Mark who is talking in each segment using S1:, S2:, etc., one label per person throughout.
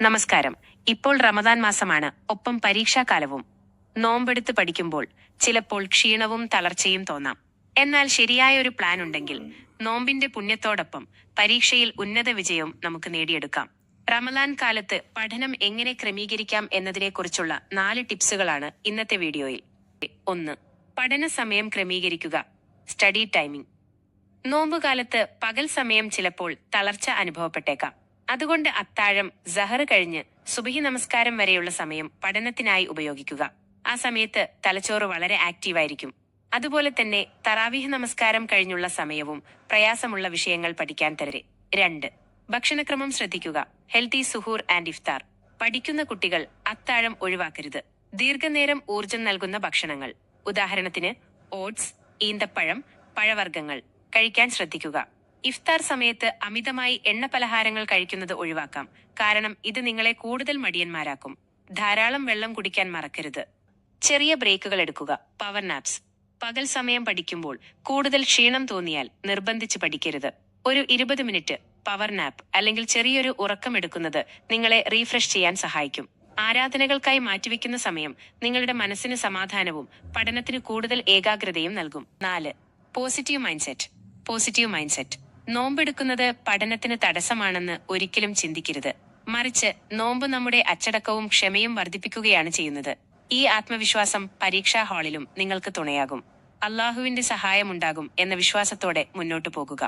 S1: നമസ്കാരം. ഇപ്പോൾ റമദാൻ മാസമാണ്, ഒപ്പം പരീക്ഷാകാലവും. നോമ്പെടുത്ത് പഠിക്കുമ്പോൾ ചിലപ്പോൾ ക്ഷീണവും തളർച്ചയും തോന്നാം. എന്നാൽ ശരിയായ ഒരു പ്ലാൻ ഉണ്ടെങ്കിൽ നോമ്പിന്റെ പുണ്യത്തോടൊപ്പം പരീക്ഷയിൽ ഉന്നത വിജയവും നമുക്ക് നേടിയെടുക്കാം. റമദാൻ കാലത്ത് പഠനം എങ്ങനെ ക്രമീകരിക്കാം എന്നതിനെക്കുറിച്ചുള്ള 4 ടിപ്സുകളാണ് ഇന്നത്തെ വീഡിയോയിൽ. 1. പഠന സമയം ക്രമീകരിക്കുക. Study timing. നോമ്പുകാലത്ത് പകൽ സമയം ചിലപ്പോൾ തളർച്ച അനുഭവപ്പെട്ടേക്കാം. അതുകൊണ്ട് അത്താഴം, സഹർ കഴിഞ്ഞ് സുബഹി നമസ്കാരം വരെയുള്ള സമയം പഠനത്തിനായി ഉപയോഗിക്കുക. ആ സമയത്ത് തലച്ചോറ് വളരെ ആക്റ്റീവായിരിക്കും. അതുപോലെ തന്നെ തറാവീഹ് നമസ്കാരം കഴിഞ്ഞുള്ള സമയവും പ്രയാസമുള്ള വിഷയങ്ങൾ പഠിക്കാൻ തരെ. 2. ഭക്ഷണക്രമം ശ്രദ്ധിക്കുക. ഹെൽത്തി സുഹൂർ ആൻഡ് ഇഫ്താർ. പഠിക്കുന്ന കുട്ടികൾ അത്താഴം ഒഴിവാക്കരുത്. ദീർഘനേരം ഊർജം നൽകുന്ന ഭക്ഷണങ്ങൾ, ഉദാഹരണത്തിന് ഓട്സ്, ഈന്തപ്പഴം, പഴവർഗ്ഗങ്ങൾ കഴിക്കാൻ ശ്രദ്ധിക്കുക. ഇഫ്താർ സമയത്ത് അമിതമായി എണ്ണ പലഹാരങ്ങൾ കഴിക്കുന്നത് ഒഴിവാക്കാം, കാരണം ഇത് നിങ്ങളെ കൂടുതൽ മടിയന്മാരാക്കും. ധാരാളം വെള്ളം കുടിക്കാൻ മറക്കരുത്. ചെറിയ ബ്രേക്കുകൾ എടുക്കുക. പവർ നാപ്സ്. പകൽ സമയം പഠിക്കുമ്പോൾ കൂടുതൽ ക്ഷീണം തോന്നിയാൽ നിർബന്ധിച്ച് പഠിക്കരുത്. ഒരു 20 മിനിറ്റ് പവർ നാപ്പ് അല്ലെങ്കിൽ ചെറിയൊരു ഉറക്കം എടുക്കുന്നത് നിങ്ങളെ റീഫ്രഷ് ചെയ്യാൻ സഹായിക്കും. ആരാധനകൾക്കായി മാറ്റിവെക്കുന്ന സമയം നിങ്ങളുടെ മനസ്സിന് സമാധാനവും പഠനത്തിന് കൂടുതൽ ഏകാഗ്രതയും നൽകും. 4. Positive mindset. നോമ്പെടുക്കുന്നത് പഠനത്തിന് തടസ്സമാണെന്ന് ഒരിക്കലും ചിന്തിക്കരുത്. മറിച്ച് നോമ്പ് നമ്മുടെ അച്ചടക്കവും ക്ഷമയും വർദ്ധിപ്പിക്കുകയാണ് ചെയ്യുന്നത്. ഈ ആത്മവിശ്വാസം പരീക്ഷാ ഹാളിലും നിങ്ങൾക്ക് തുണയാകും. അള്ളാഹുവിന്റെ സഹായമുണ്ടാകും എന്ന വിശ്വാസത്തോടെ മുന്നോട്ടു പോകുക.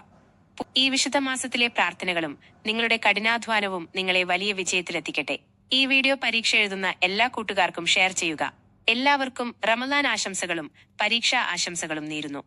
S1: ഈ വിശുദ്ധ മാസത്തിലെ പ്രാർത്ഥനകളും നിങ്ങളുടെ കഠിനാധ്വാനവും നിങ്ങളെ വലിയ വിജയത്തിലെത്തിക്കട്ടെ. ഈ വീഡിയോ പരീക്ഷ എഴുതുന്ന എല്ലാ കൂട്ടുകാർക്കും ഷെയർ ചെയ്യുക. എല്ലാവർക്കും റമദാൻ ആശംസകളും പരീക്ഷാ ആശംസകളും നേരുന്നു.